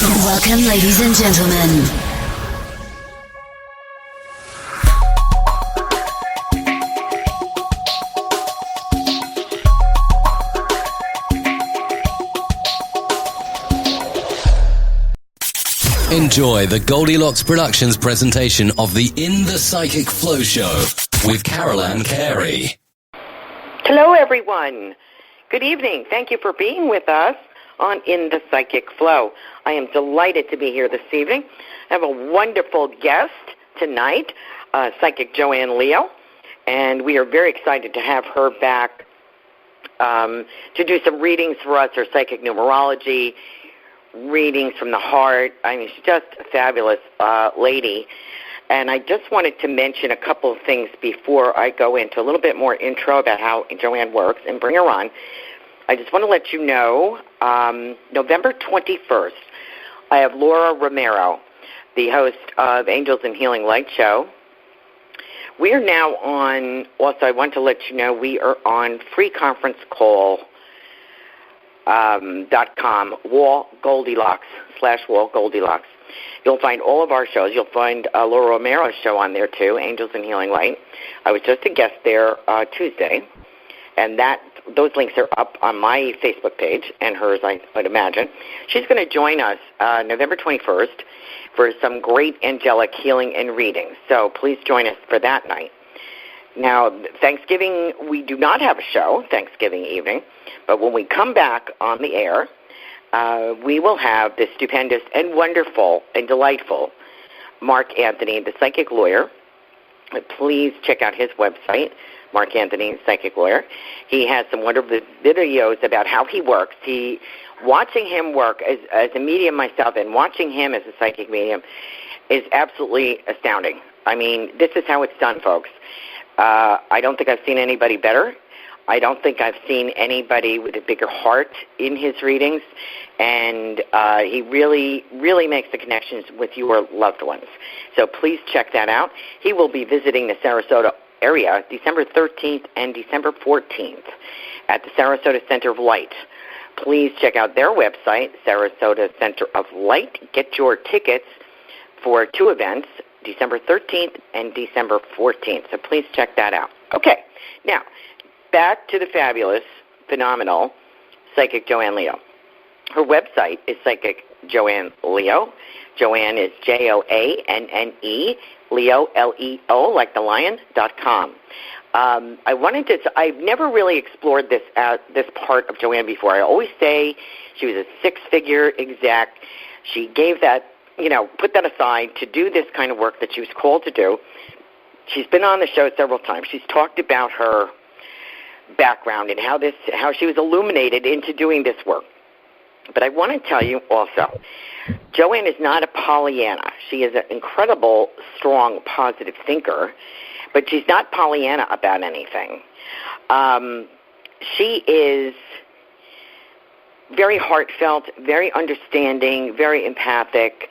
Welcome, ladies and gentlemen. Enjoy the Goldilocks Productions presentation of the In the Psychic Flow Show with Carolan Carey. Hello, everyone. Good evening. Thank you for being with us on In the Psychic Flow. I am delighted to be here this evening. I have a wonderful guest tonight, Psychic Joanne Leo, and we are very excited to have her back to do some readings for us, her psychic numerology, readings from the heart. I mean, she's just a fabulous lady. And I just wanted to mention a couple of things before I go into a little bit more intro about how Joanne works and bring her on. I just want to let you know, November 21st, I have Laura Romero, the host of Angels and Healing Light Show. We are now on, also I want to let you know, we are on freeconferencecall.com, Wall Goldilocks, /Wall Goldilocks. You'll find all of our shows. You'll find Laura Romero's show on there, too, Angels and Healing Light. I was just a guest there Tuesday, and those links are up on my Facebook page and hers, I would imagine. She's going to join us November 21st for some great angelic healing and readings. So please join us for that night. Now, Thanksgiving, we do not have a show, Thanksgiving evening, but when we come back on the air, we will have the stupendous and wonderful and delightful Mark Anthony, the psychic lawyer. Please check out his website, Mark Anthony, psychic lawyer. He has some wonderful videos about how he works. Watching him work as a medium myself and watching him as a psychic medium is absolutely astounding. I mean, this is how it's done, folks. I don't think I've seen anybody better. I don't think I've seen anybody with a bigger heart in his readings, and he really, really makes the connections with your loved ones. So please check that out. He will be visiting the Sarasota area December 13th and December 14th at the Sarasota Center of Light. Please check out their website, Sarasota Center of Light. Get your tickets for two events, December 13th and December 14th. So please check that out. Okay, now, back to the fabulous, phenomenal Psychic Joanne Leo. Her website is Psychic Joanne Leo. Joanne is Joanne, Leo, Leo, like the lion.com. I've never really explored this part of Joanne before. I always say she was a six-figure exec. She gave that, put that aside to do this kind of work that she was called to do. She's been on the show several times. She's talked about her background and how she was illuminated into doing this work. But I want to tell you also, Joanne is not a Pollyanna. She is an incredible, strong, positive thinker, but she's not Pollyanna about anything. She is very heartfelt, very understanding, very empathic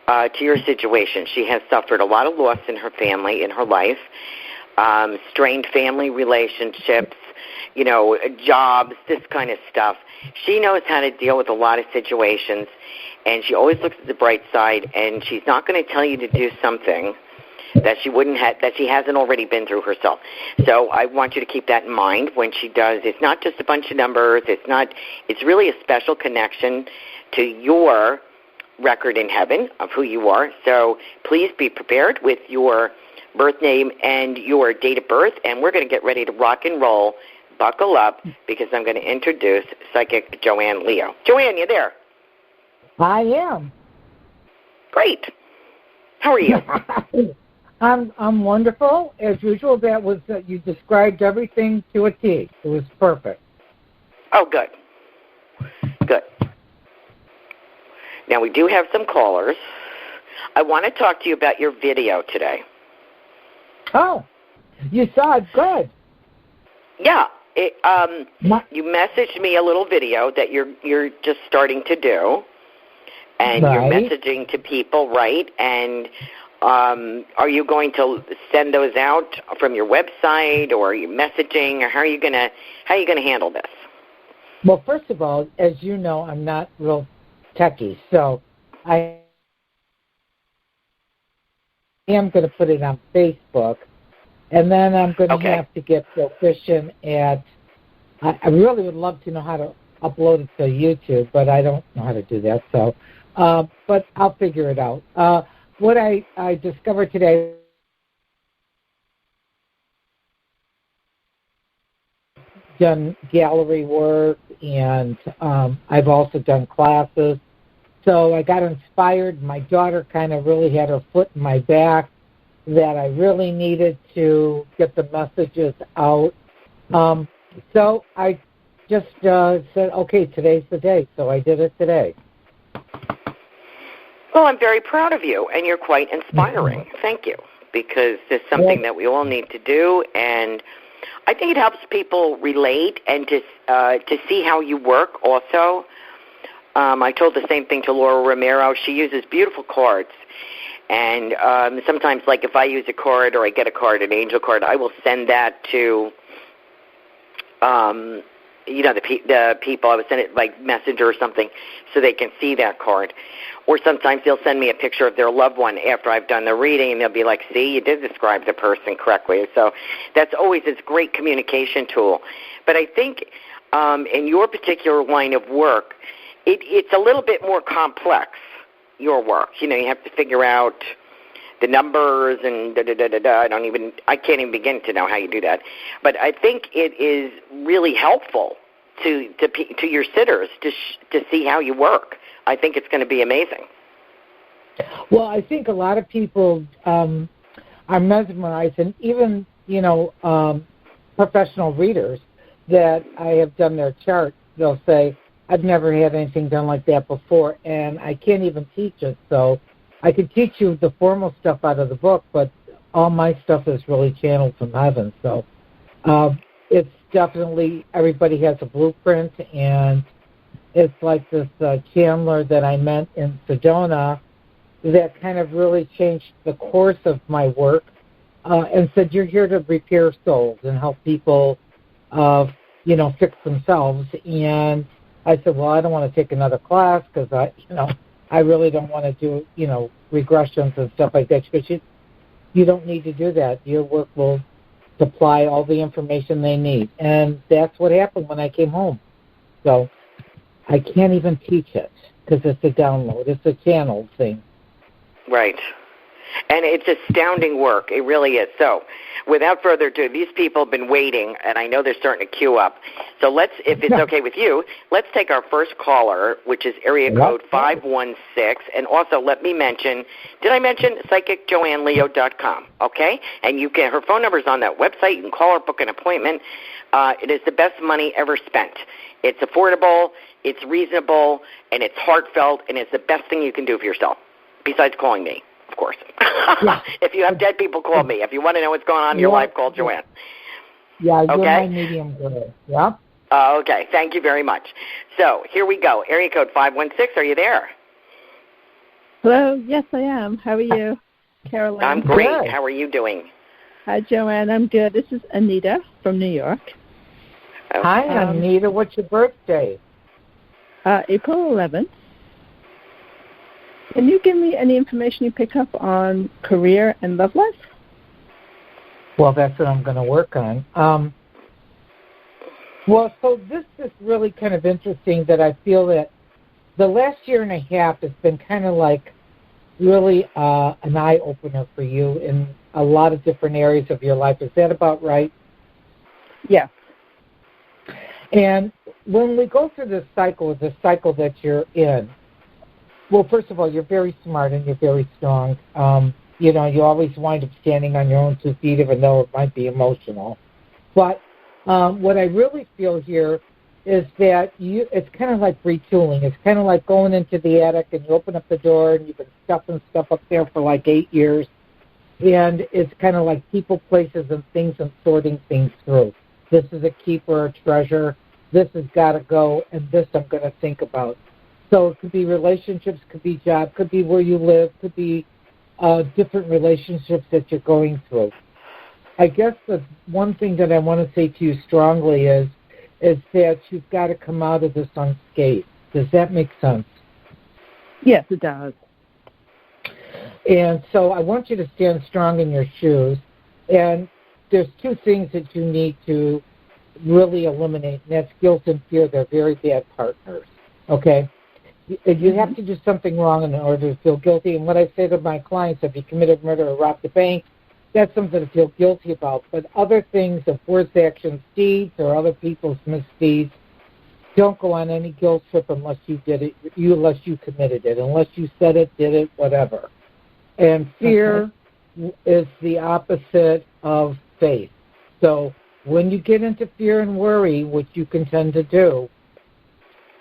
to your situation. She has suffered a lot of loss in her family, in her life, strained family relationships, jobs, this kind of stuff. She knows how to deal with a lot of situations, and she always looks at the bright side, and she's not going to tell you to do something that she hasn't already been through herself. So I want you to keep that in mind when she does. It's not just a bunch of numbers. It's really a special connection to your record in heaven of who you are. So please be prepared with your birth name and your date of birth, and we're going to get ready to rock and roll. Buckle up, because I'm going to introduce Psychic Joanne Leo. Joanne, you there? I am. Great. How are you? I'm wonderful. As usual, you described everything to a T. It was perfect. Oh, good. Good. Now, we do have some callers. I want to talk to you about your video today. Oh, you saw it. Good. Yeah. You messaged me a little video that you're just starting to do, and right. You're messaging to people, right? And are you going to send those out from your website, or are you messaging, or how are you gonna handle this? Well, first of all, as you know, I'm not real techie, so I am going to put it on Facebook, and then I'm going to have to get proficient at. I really would love to know how to upload it to YouTube, but I don't know how to do that. So, but I'll figure it out. What I discovered today. Done gallery work, and I've also done classes. So I got inspired. My daughter kind of really had her foot in my back that I really needed to get the messages out. So I just said, okay, today's the day. So I did it today. Well, I'm very proud of you, and you're quite inspiring. Mm-hmm. Thank you, because it's something that we all need to do, and I think it helps people relate and to see how you work also. I told the same thing to Laura Romero. She uses beautiful cards. And sometimes, like, if I use a card or I get a card, an angel card, I will send that to, the people. I would send it like Messenger or something so they can see that card. Or sometimes they'll send me a picture of their loved one after I've done the reading, and they'll be like, see, you did describe the person correctly. So that's always a great communication tool. But I think in your particular line of work, it's a little bit more complex, your work. You have to figure out the numbers and da-da-da-da-da. I can't even begin to know how you do that. But I think it is really helpful to your sitters to see how you work. I think it's going to be amazing. Well, I think a lot of people are mesmerized, and even, professional readers that I have done their chart, they'll say, I've never had anything done like that before, and I can't even teach it. So I can teach you the formal stuff out of the book, but all my stuff is really channeled from heaven. So it's definitely, everybody has a blueprint, and it's like this Chandler that I met in Sedona that kind of really changed the course of my work and said, you're here to repair souls and help people, fix themselves. And I said, well, I don't want to take another class because I really don't want to do, regressions and stuff like that. Because you don't need to do that. Your work will supply all the information they need. And that's what happened when I came home. So I can't even teach it because it's a download. It's a channel thing. Right. And it's astounding work. It really is. So without further ado, these people have been waiting, and I know they're starting to queue up. So if it's okay with you, let's take our first caller, which is area code 516. And also let me mention, did I mention PsychicJoanneLeo.com? Okay? And her phone number is on that website. You can call her, book an appointment. It is the best money ever spent. It's affordable, it's reasonable, and it's heartfelt, and it's the best thing you can do for yourself, besides calling me. Of course. Yeah. If you have dead people, call me. If you want to know what's going on in your life, call Joanne. Yeah, you're my medium girl. Yeah. Okay. Thank you very much. So here we go. Area code 516. Are you there? Hello. Yes, I am. How are you, Carolan? I'm great. Good. How are you doing? Hi, Joanne. I'm good. This is Anita from New York. Okay. Hi, Anita. What's your birthday? April 11th. Can you give me any information you pick up on career and love life? Well, that's what I'm going to work on. So this is really kind of interesting that I feel that the last year and a half has been kind of like really an eye-opener for you in a lot of different areas of your life. Is that about right? Yeah. And when we go through the cycle that you're in, well, first of all, you're very smart and you're very strong. You always wind up standing on your own 2 feet, even though it might be emotional. But what I really feel here is that it's kind of like retooling. It's kind of like going into the attic and you open up the door and you've been stuffing stuff up there for like 8 years. And it's kind of like people, places, and things and sorting things through. This is a keeper, a treasure. This has got to go, and this I'm going to think about. So it could be relationships, could be job, could be where you live, could be different relationships that you're going through. I guess the one thing that I want to say to you strongly is that you've got to come out of this unscathed. Does that make sense? Yes, it does. And so I want you to stand strong in your shoes. And there's two things that you need to really eliminate, and that's guilt and fear. They're very bad partners, okay? You have to do something wrong in order to feel guilty. And what I say to my clients, if you committed murder or robbed the bank, that's something to feel guilty about. But other things, of words, actions, deeds, or other people's misdeeds, don't go on any guilt trip unless you did it, unless you committed it, unless you said it, did it, whatever. And fear is the opposite of faith. So when you get into fear and worry, which you can tend to do,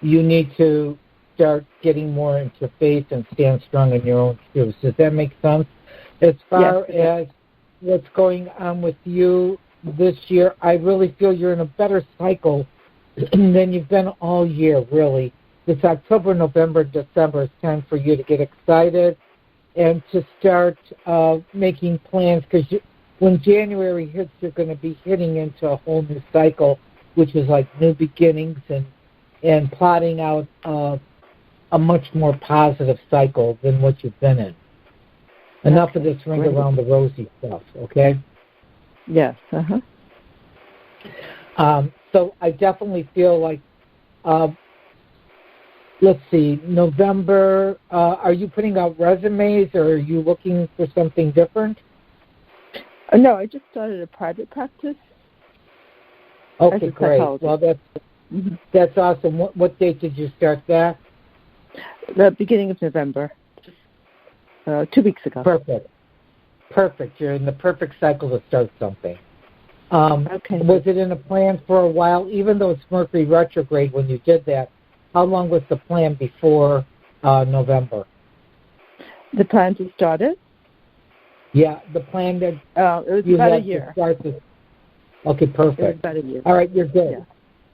you need to start getting more into faith and stand strong in your own shoes. Does that make sense? As far as what's going on with you this year, I really feel you're in a better cycle than you've been all year, really. This October, November, December is time for you to get excited and to start making plans, because when January hits, you're going to be hitting into a whole new cycle, which is like new beginnings and plotting out a much more positive cycle than what you've been in. Enough of this ring around the rosy stuff, okay? Yes, So I definitely feel like, let's see, November, are you putting out resumes or are you looking for something different? No, I just started a private practice. Okay, great. Well, that's awesome. What date did you start that? The beginning of November, 2 weeks ago. Perfect. You're in the perfect cycle to start something. Was it in a plan for a while, even though it's Mercury retrograde when you did that? How long was the plan before November? The plan to start it? Yeah, the plan that it was about a year. Okay, perfect. It was about a year. All right, you're good. Yeah.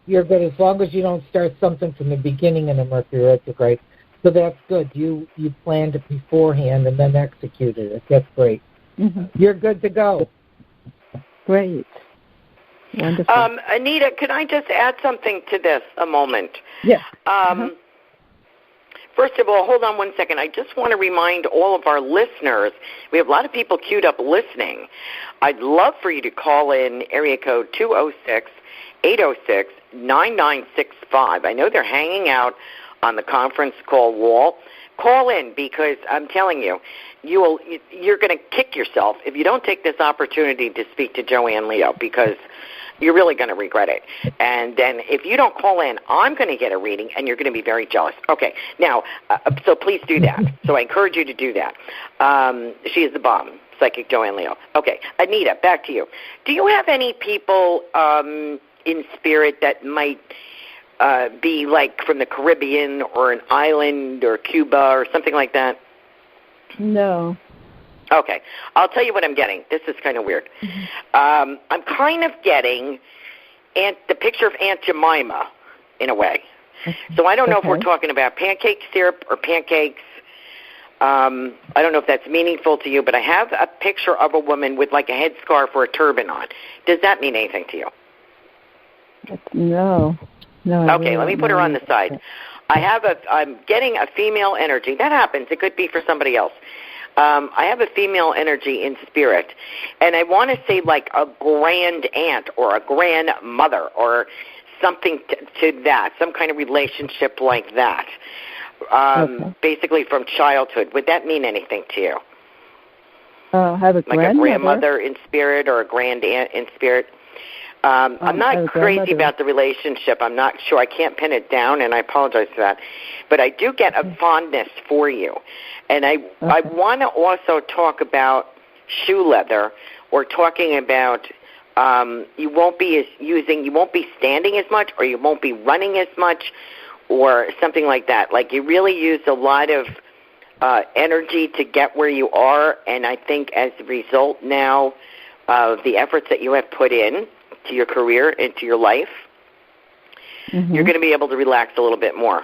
You're good as long as you don't start something from the beginning in a Mercury retrograde. So that's good. You planned it beforehand and then executed it. That's great. You're good to go. Great. Wonderful. Anita, can I just add something to this a moment? Yes. First of all, hold on one second. I just want to remind all of our listeners, we have a lot of people queued up listening. I'd love for you to call in area code 206-806-9965. I know they're hanging out on the conference call wall. Call in, because I'm telling you, you're going to kick yourself if you don't take this opportunity to speak to Joanne Leo, because you're really going to regret it. And then if you don't call in, I'm going to get a reading, and you're going to be very jealous. Okay, now, so please do that. So I encourage you to do that. She is the bomb, Psychic Joanne Leo. Okay, Anita, back to you. Do you have any people in spirit that might be like from the Caribbean or an island or Cuba or something like that? No. Okay. I'll tell you what I'm getting. This is kind of weird. I'm kind of getting the picture of Aunt Jemima in a way. So I don't know if we're talking about pancake syrup or pancakes. I don't know if that's meaningful to you, but I have a picture of a woman with like a headscarf or a turban on. Does that mean anything to you? No. Okay, let me put her on the side. I'm getting a female energy. That happens. It could be for somebody else. I have a female energy in spirit, and I want to say like a grand aunt or a grandmother or something to that, some kind of relationship like that, basically from childhood. Would that mean anything to you? Have a like a grandmother in spirit or a grand aunt in spirit? I'm not crazy about the relationship. I'm not sure. I can't pin it down, and I apologize for that. But I do get a fondness for you. And I want to also talk about shoe leather, or talking about you won't be standing as much, or you won't be running as much, or something like that. Like you really use a lot of energy to get where you are, and I think as a result now of the efforts that you have put in to your career and to your life, you're going to be able to relax a little bit more.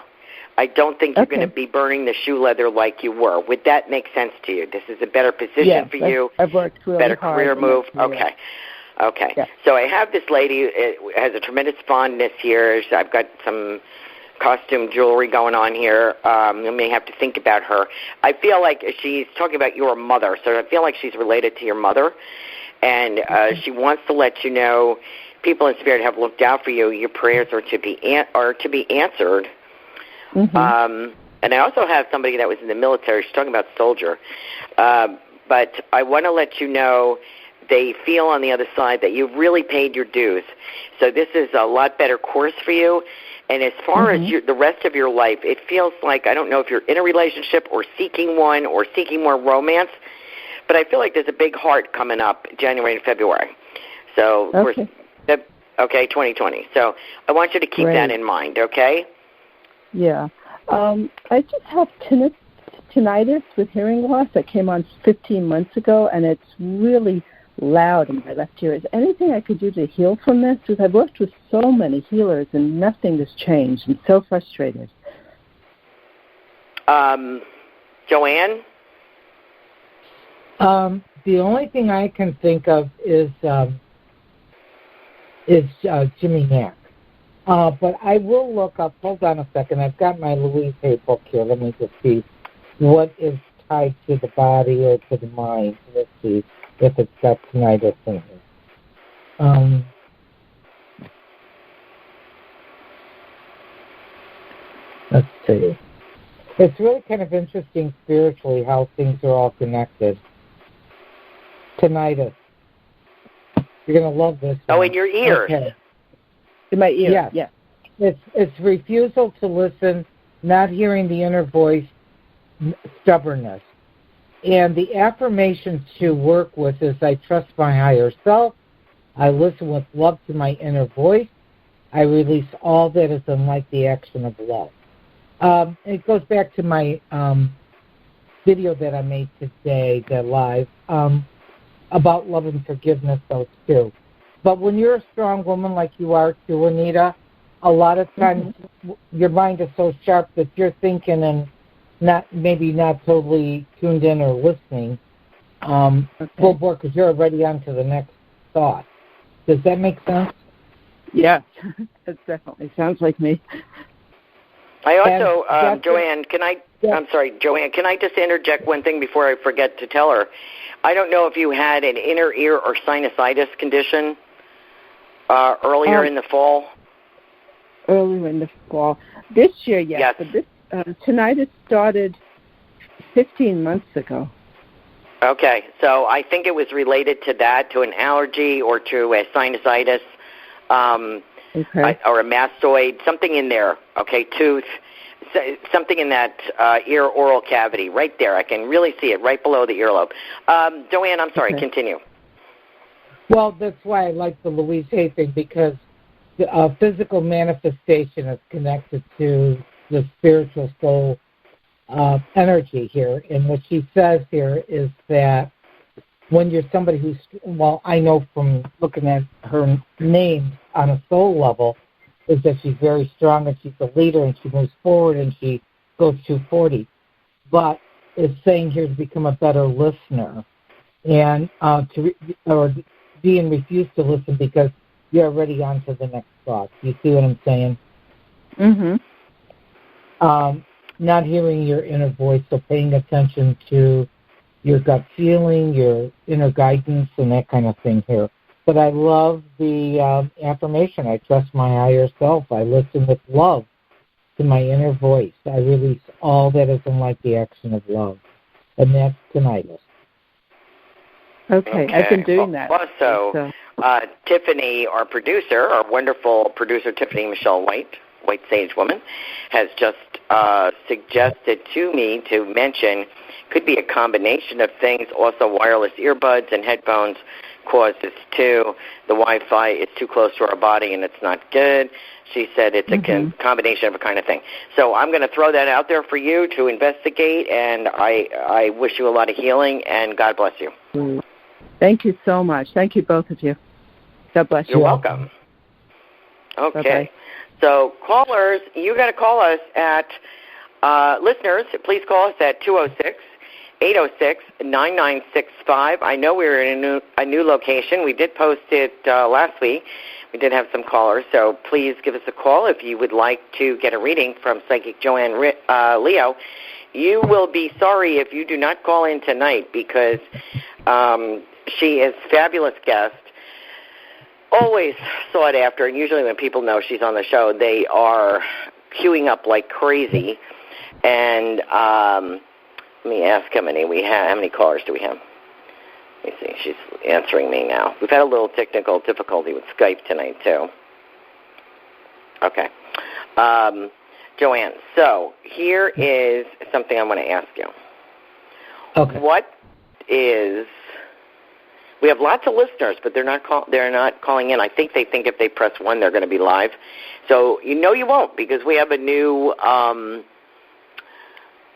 I don't think you're going to be burning the shoe leather like you were. Would that make sense to you? This is a better position for you, I've worked really better hard career move? Okay. Yes. So I have this lady who has a tremendous fondness here. I've got some costume jewelry going on here. You may have to think about her. I feel like she's talking about your mother, so I feel like she's related to your mother, and she wants to let you know people in spirit have looked out for you. Your prayers are to be answered. Mm-hmm. And I also have somebody that was in the military. She's talking about soldier. But I want to let you know they feel on the other side that you've really paid your dues. So this is a lot better course for you. And as far as the rest of your life, it feels like, I don't know if you're in a relationship or seeking one or seeking more romance, but I feel like there's a big heart coming up January and February. So, okay. 2020. So I want you to keep that in mind, okay? Yeah. I just have tinnitus with hearing loss that came on 15 months ago, and it's really loud in my left ear. Is there anything I could do to heal from this? Because I've worked with so many healers, and nothing has changed. I'm so frustrated. Joanne? The only thing I can think of is Jimmy Mack. But I will look up, hold on a second, I've got my Louise Hay book here. Let me just see what is tied to the body or to the mind. Let's see if it's got tinnitus in it. Let's see. It's really kind of interesting spiritually how things are all connected. Tinnitus. You're going to love this one. Oh, in your ears. Okay. In my ear, yes. It's refusal to listen, not hearing the inner voice, stubbornness. And the affirmation to work with is I trust my higher self, I listen with love to my inner voice, I release all that is unlike the action of love. It goes back to my video that I made today, the live, about love and forgiveness, those two. But when you're a strong woman like you are too, Anita, a lot of times your mind is so sharp that you're thinking and maybe not totally tuned in or listening full bore because you're already on to the next thought. Does that make sense? Yeah, that definitely sounds like me. I also, Joanne, Joanne, can I just interject one thing before I forget to tell her? I don't know if you had an inner ear or sinusitis condition earlier in the fall. Earlier in the fall. This year, yes. But this tinnitus started 15 months ago. Okay, so I think it was related to that, to an allergy or to a sinusitis or a mastoid, something in there, tooth, something in that ear-oral cavity, right there. I can really see it right below the earlobe. Joanne, I'm sorry, continue. Well, that's why I like the Louise Hay thing, because the physical manifestation is connected to the spiritual soul energy here. And what she says here is that when you're somebody who's, well, I know from looking at her name on a soul level, is that she's very strong and she's a leader and she moves forward and she goes 240. But it's saying here to become a better listener and being refused to listen because you're already on to the next thought. You see what I'm saying? Mm-hmm. Not hearing your inner voice, so paying attention to your gut feeling, your inner guidance, and that kind of thing here. But I love the affirmation. I trust my higher self. I listen with love to my inner voice. I release all that is unlike the action of love. And that's tinnitus. Okay. I've been doing that. Also, Tiffany, our producer, our wonderful producer, Tiffany Michelle White Sage woman, has just suggested to me to mention, could be a combination of things, also wireless earbuds and headphones cause this too. The Wi-Fi is too close to our body and it's not good. She said it's a combination of a kind of thing. So I'm going to throw that out there for you to investigate, and I wish you a lot of healing, and God bless you. Thank you so much. Thank you, both of you. God bless you. You're welcome. Okay. Bye-bye. So callers, you got to call us at, listeners, please call us at 206-806-9965. I know we're in a new location. We did post it last week. We did have some callers, so please give us a call if you would like to get a reading from Psychic Joanne Leo. You will be sorry if you do not call in tonight because she is a fabulous guest, always sought after, and usually when people know she's on the show, they are queuing up like crazy. And let me ask how many callers do we have? Let me see. She's answering me now. We've had a little technical difficulty with Skype tonight, too. Okay. Joanne, so here is something I want to ask you. Okay. We have lots of listeners, but they're not calling in. I think they think if they press 1, they're going to be live. So you won't because we have a new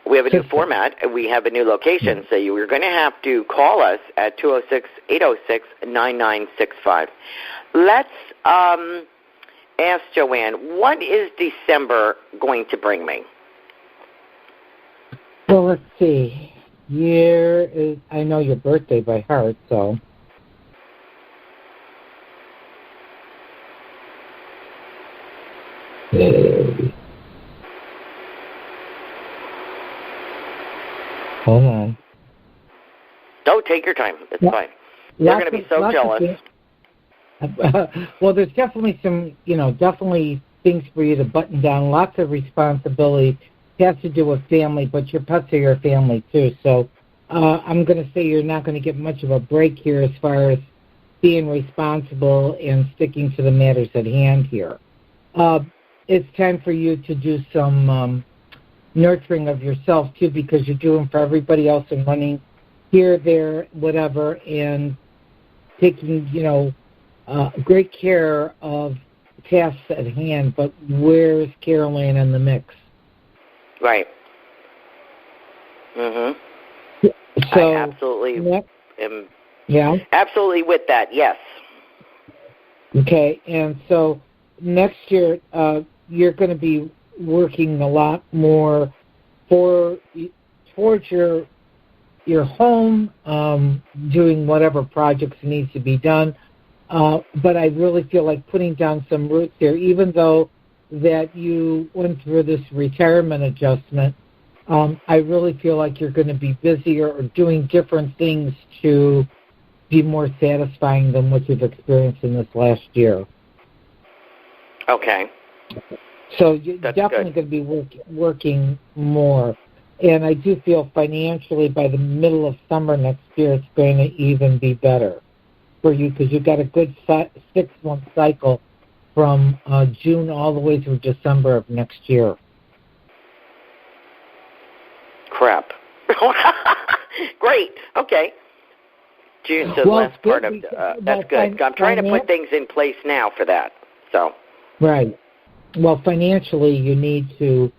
new format. We have a new location. So you're going to have to call us at 206-806-9965. Let's ask Joanne, what is December going to bring me? Well, let's see. I know your birthday by heart, so. Hold on. Don't take your time. It's fine. You're going to be so jealous. Well, there's definitely some, definitely things for you to button down. Lots of responsibility. It has to do with family, but your pets are your family, too. So I'm going to say you're not going to get much of a break here as far as being responsible and sticking to the matters at hand here. It's time for you to do some nurturing of yourself, too, because you're doing for everybody else and running here, there, whatever, and taking, great care of tasks at hand. But where's Carolan in the mix? Right. Mm-hmm. So, I absolutely am absolutely with that, yes. Okay, and so next year you're going to be working a lot more towards your home, doing whatever projects need to be done. But I really feel like putting down some roots here, even though that you went through this retirement adjustment, I really feel like you're going to be busier or doing different things to be more satisfying than what you've experienced in this last year. Okay. So you're definitely going to be working more. And I do feel financially by the middle of summer next year it's going to even be better for you because you've got a good 6-month cycle from June all the way through December of next year. Crap. Great. Okay. June, so the last part of that's good. I'm trying to put things in place now for that. So. Right. Well, financially, you need to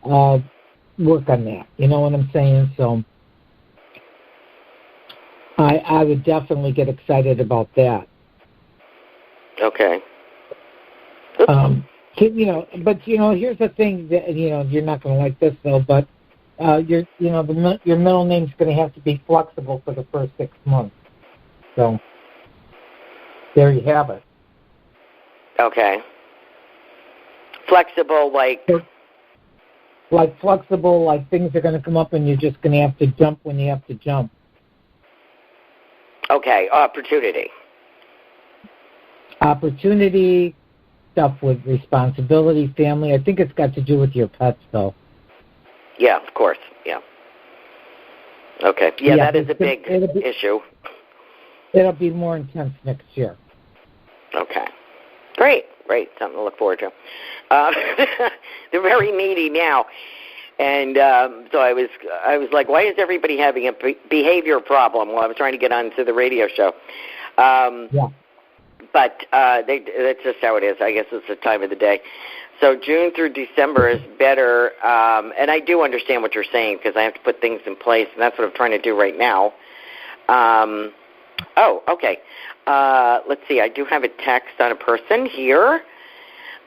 work on that. You know what I'm saying? So I would definitely get excited about that. Okay. But here's the thing that you're not going to like this though, but your middle name's going to have to be flexible for the first 6 months. So there you have it. Okay. Flexible, like flexible, like things are going to come up and you're just going to have to jump when you have to jump. Okay, opportunity, stuff with responsibility, family. I think it's got to do with your pets, though. Yeah, of course, yeah. Okay, yeah, that is a big issue. It'll be more intense next year. Okay, great, something to look forward to. They're very needy now, and so I was like, why is everybody having a behavior problem? Well, I was trying to get onto the radio show. But that's just how it is. I guess it's the time of the day. So June through December is better, and I do understand what you're saying because I have to put things in place, and that's what I'm trying to do right now. Okay. Let's see. I do have a text on a person here.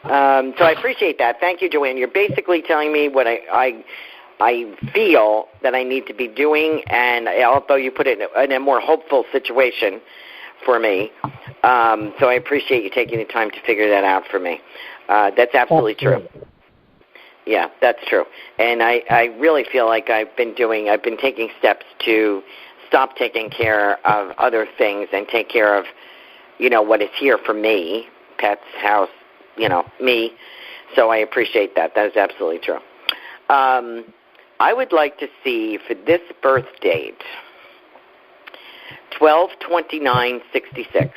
So I appreciate that. Thank you, Joanne. You're basically telling me what I feel that I need to be doing, and although you put it in a more hopeful situation for me. So I appreciate you taking the time to figure that out for me. That's absolutely true. Yeah, that's true. And I really feel like I've been taking steps to stop taking care of other things and take care of, what is here for me, pets, house, me. So I appreciate that. That is absolutely true. I would like to see for this birth date, 12/29/66.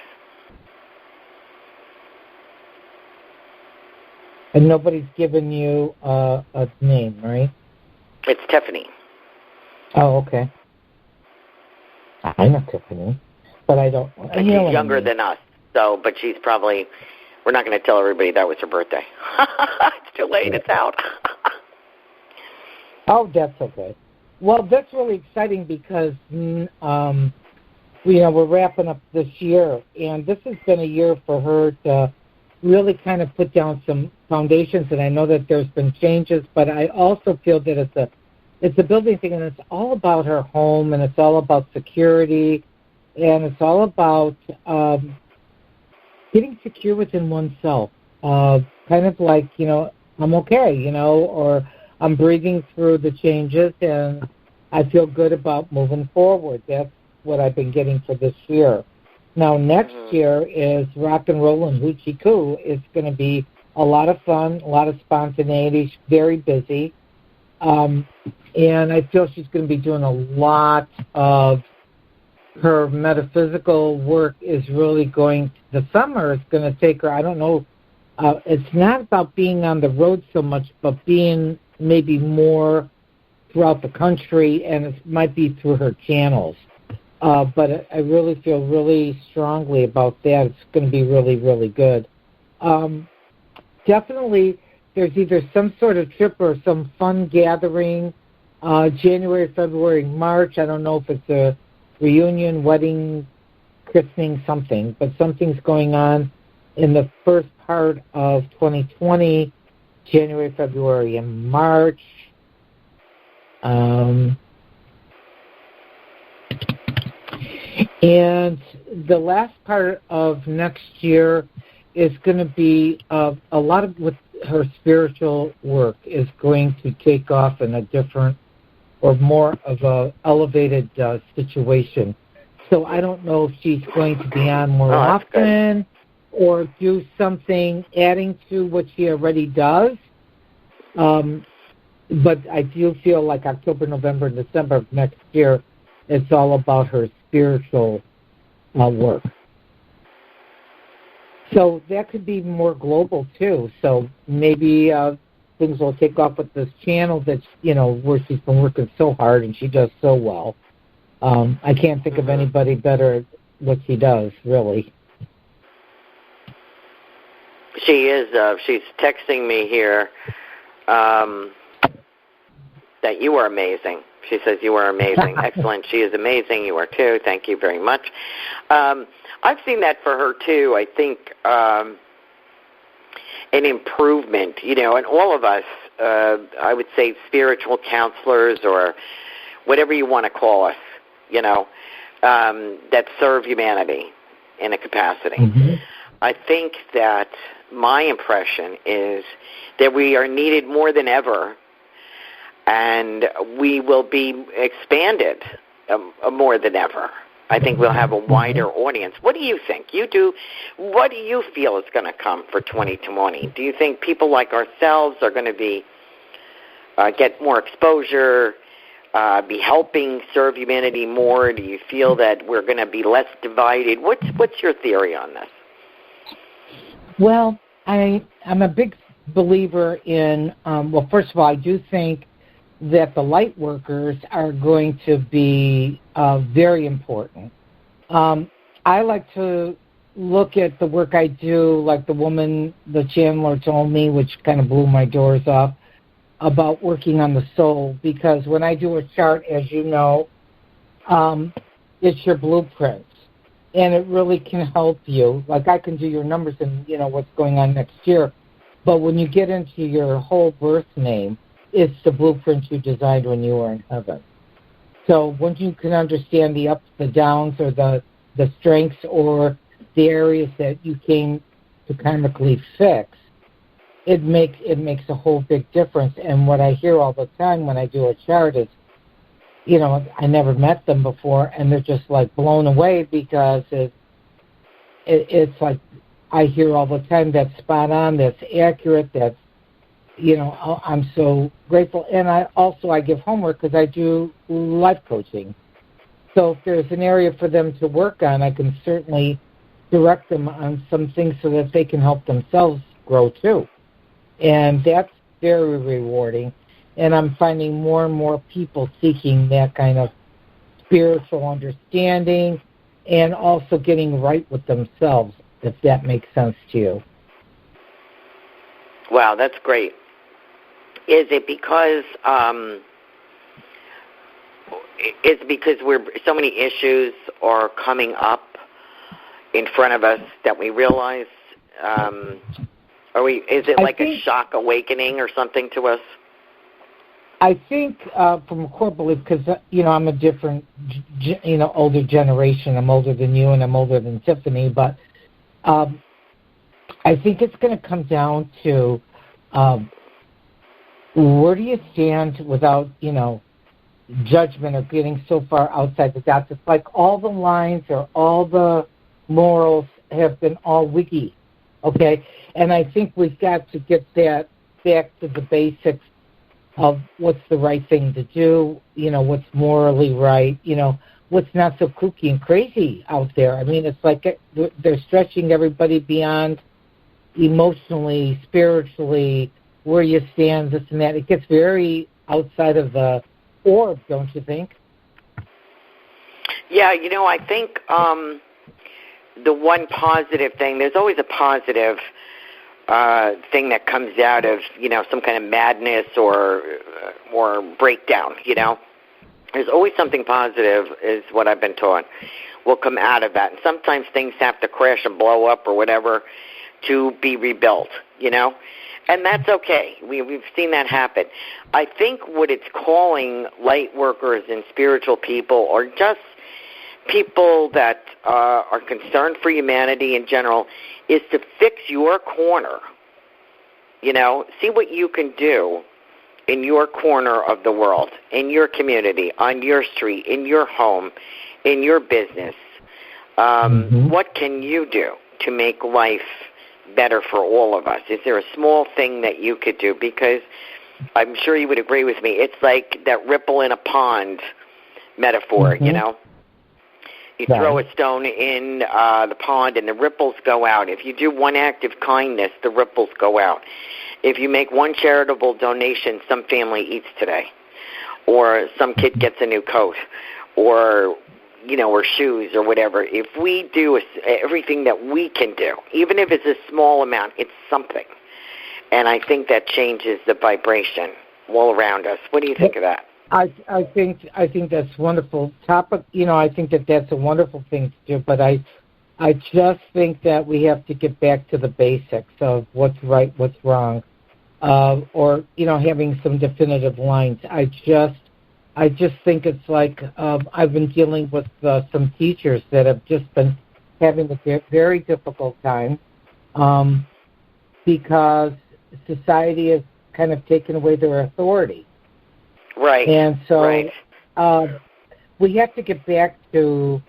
And nobody's given you a name, right? It's Tiffany. Oh, okay. I know Tiffany, but I don't. And she's younger than us, but she's probably. We're not going to tell everybody that was her birthday. It's too late. It's out. Oh, that's okay. Well, that's really exciting because we're wrapping up this year, and this has been a year for her to really kind of put down some foundations. And I know that there's been changes, but I also feel that it's a building thing, and it's all about her home, and it's all about security, and it's all about getting secure within oneself. Kind of like, I'm okay, or I'm breathing through the changes, and I feel good about moving forward. That's what I've been getting for this year. Now, next year is Rock and Roll and Hoochie Coo. It's going to be a lot of fun, a lot of spontaneity, very busy. And I feel she's going to be doing a lot of her metaphysical work is really the summer is going to take her, I don't know, it's not about being on the road so much, but being maybe more throughout the country, and it might be through her channels. But I really feel really strongly about that. It's going to be really, really good. Definitely, there's either some sort of trip or some fun gathering, January, February, March. I don't know if it's a reunion, wedding, christening, something, but something's going on in the first part of 2020, January, February, and March. And the last part of next year is going to be a lot of with her spiritual work is going to take off in a different or more of a elevated situation. So I don't know if she's going to be on more often or do something adding to what she already does. But I do feel like October, November, and December of next year, it's all about her spiritual work. So that could be more global, too. So maybe things will take off with this channel that's, where she's been working so hard and she does so well. I can't think of anybody better at what she does, really. She is. She's texting me here that you are amazing. She says you are amazing. Excellent. She is amazing. You are too. Thank you very much. I've seen that for her too. I think an improvement, and all of us, I would say spiritual counselors or whatever you want to call us, that serve humanity in a capacity. Mm-hmm. I think that my impression is that we are needed more than ever, and we will be expanded more than ever. I think we'll have a wider audience. What do you think? What do you feel is going to come for 2020? Do you think people like ourselves are going to be get more exposure, be helping serve humanity more? Do you feel that we're going to be less divided? What's your theory on this? Well, I'm a big believer in, first of all, I do think that the light workers are going to be very important. I like to look at the work I do, like the woman, the channeler told me, which kind of blew my doors off, about working on the soul, because when I do a chart, as you know, it's your blueprint, and it really can help you. Like I can do your numbers and, what's going on next year, but when you get into your whole birth name, it's the blueprint you designed when you were in heaven. So once you can understand the ups, the downs, or the the strengths or the areas that you came to karmically fix, it makes a whole big difference. And what I hear all the time when I do a chart is, I never met them before, and they're just like blown away because it's like I hear all the time that's spot on, that's accurate, that's, I'm so grateful. And I give homework because I do life coaching. So if there's an area for them to work on, I can certainly direct them on some things so that they can help themselves grow too. And that's very rewarding. And I'm finding more and more people seeking that kind of spiritual understanding and also getting right with themselves, if that makes sense to you. Wow, that's great. Is it because so many issues are coming up in front of us that we realize? Is it like a shock awakening or something to us? I think from a core belief, because, I'm a different, older generation. I'm older than you and I'm older than Tiffany. But I think it's going to come down to where do you stand without, judgment or getting so far outside the dots. It's like all the lines or all the morals have been all wiggy, okay? And I think we've got to get that back to the basics of what's the right thing to do, what's morally right, what's not so kooky and crazy out there. I mean, it's like they're stretching everybody beyond emotionally, spiritually, where you stand, this and that. It gets very outside of the orb, don't you think? Yeah, I think the one positive thing, there's always a positive thing that comes out of, some kind of madness or breakdown, There's always something positive, is what I've been taught, will come out of that. And sometimes things have to crash and blow up or whatever to be rebuilt, And that's okay. We've seen that happen. I think what it's calling light workers and spiritual people, or just people that are concerned for humanity in general, is to fix your corner. See what you can do in your corner of the world, in your community, on your street, in your home, in your business. What can you do to make life better for all of us? Is there a small thing that you could do? Because I'm sure you would agree with me. It's like that ripple in a pond metaphor, You throw a stone in the pond and the ripples go out. If you do one act of kindness, the ripples go out. If you make one charitable donation, some family eats today. Or some kid gets a new coat. Or shoes or whatever. If we do everything that we can do, even if it's a small amount, it's something. And I think that changes the vibration all around us. What do you think of that? I think that's a wonderful topic. I think that's a wonderful thing to do, but I just think that we have to get back to the basics of what's right, what's wrong, or having some definitive lines. I just think it's like I've been dealing with some teachers that have just been having a very difficult time because society has kind of taken away their authority. Right. And so we have to get back to,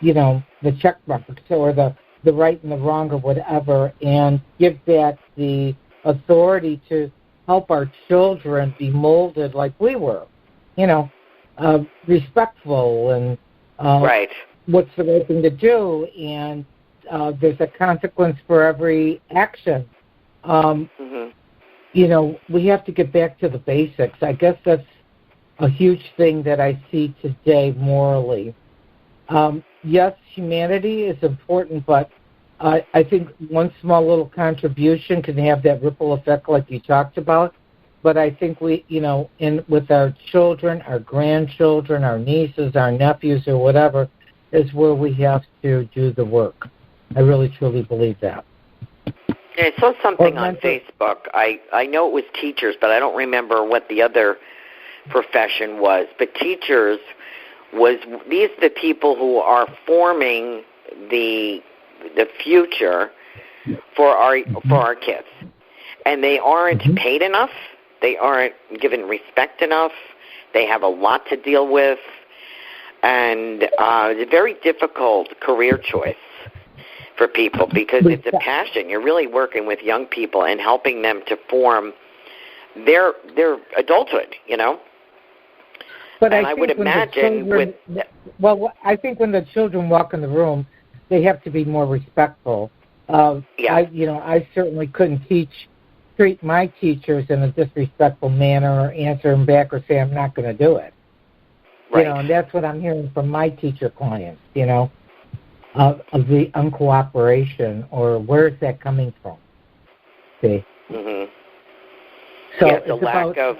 the check marks or the right and the wrong or whatever, and give back the authority to help our children be molded like we were. Respectful and right. What's the right thing to do, and there's a consequence for every action. We have to get back to the basics. I guess that's a huge thing that I see today morally. Yes, humanity is important, but I think one small little contribution can have that ripple effect like you talked about. But I think we, with our children, our grandchildren, our nieces, our nephews, or whatever, is where we have to do the work. I really, truly believe that. I saw something on Facebook. I know it was teachers, but I don't remember what the other profession was. But teachers these are the people who are forming the future for our kids, and they aren't paid enough. They aren't given respect enough. They have a lot to deal with, and it's a very difficult career choice for people because it's a passion. You're really working with young people and helping them to form their adulthood, you know. But and I would imagine I think when the children walk in the room, they have to be more respectful. I certainly couldn't treat my teachers in a disrespectful manner or answer them back or say I'm not going to do it. Right. You know, and that's what I'm hearing from my teacher clients, you know, of the uncooperation, or where's that coming from? See? Mm-hmm. So it's a lack of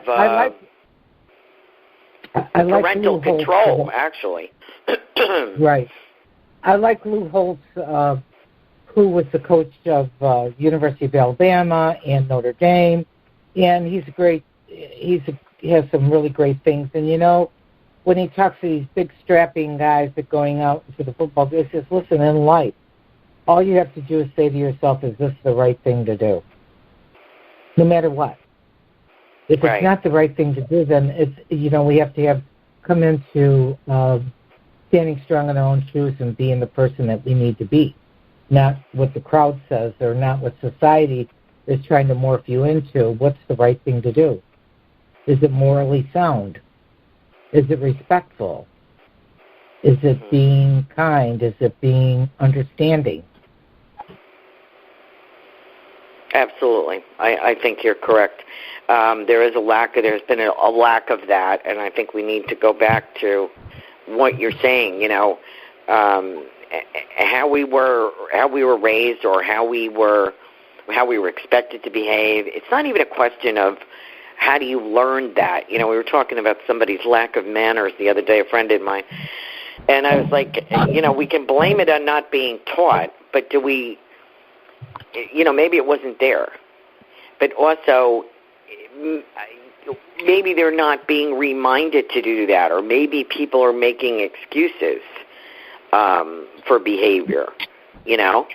parental control, actually. Right. I like Lou Holtz, who was the coach of University of Alabama and Notre Dame, and he's great. He has some really great things. And, you know, when he talks to these big strapping guys that going out to the football, he says, listen, in life, all you have to do is say to yourself, is this the right thing to do? No matter what. If it's not the right thing to do, then it's, you know, we have to come into standing strong in our own shoes and being the person that we need to be, not what the crowd says or not what society is trying to morph you into. What's the right thing to do? Is it morally sound? Is it respectful? Is it being kind? Is it being understanding? Absolutely. I think you're correct. There's been a lack of that, and I think we need to go back to what you're saying, you know, how we were raised or how we were expected to behave. It's not even a question of how do you learn that. You know, we were talking about somebody's lack of manners the other day, a friend of mine, and I was like, you know, we can blame it on not being taught, but do we, you know, maybe it wasn't there. But also, maybe they're not being reminded to do that, or maybe people are making excuses for behavior, you know.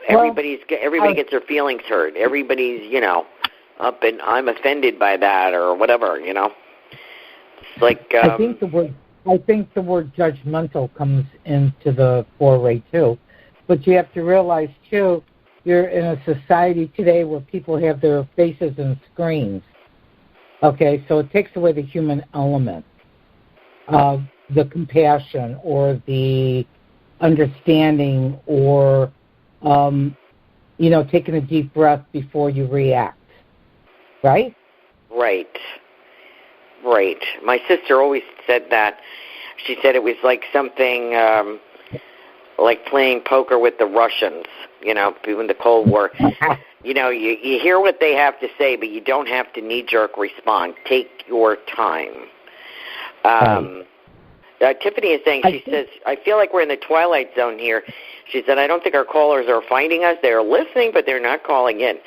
Everybody gets their feelings hurt. Everybody's, you know, up and I'm offended by that or whatever, you know. It's like I think the word judgmental comes into the foray too. But you have to realize too, you're in a society today where people have their faces in screens. Okay, so it takes away the human element of the compassion or the understanding or, you know, taking a deep breath before you react. Right? Right. My sister always said that. She said it was like something like playing poker with the Russians, you know, in the Cold War. You know, you hear what they have to say, but you don't have to knee-jerk respond. Take your time. Tiffany is saying, she says, I feel like we're in the twilight zone here. She said, I don't think our callers are finding us. They're listening, but they're not calling in.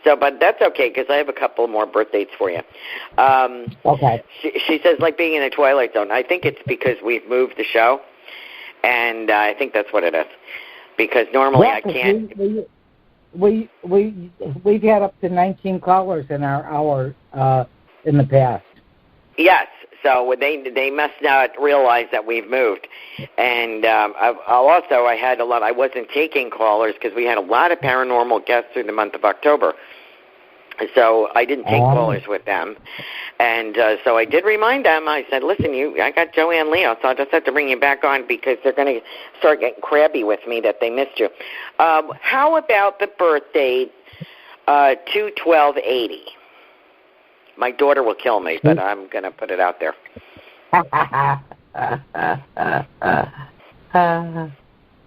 So, but that's okay, because I have a couple more birth dates for you. Okay. She says, like being in a twilight zone. I think it's because we've moved the show, and I think that's what it is. Because normally I can't. We've had up to 19 callers in our hour in the past. Yes. So they must not realize that we've moved. And I had a lot. I wasn't taking callers because we had a lot of paranormal guests through the month of October. So I didn't take callers with them. And so I did remind them. I said, listen, I got Joanne Leo, so I'll just have to bring you back on because they're going to start getting crabby with me that they missed you. How about the birth date, 2/12/80? My daughter will kill me, but I'm going to put it out there.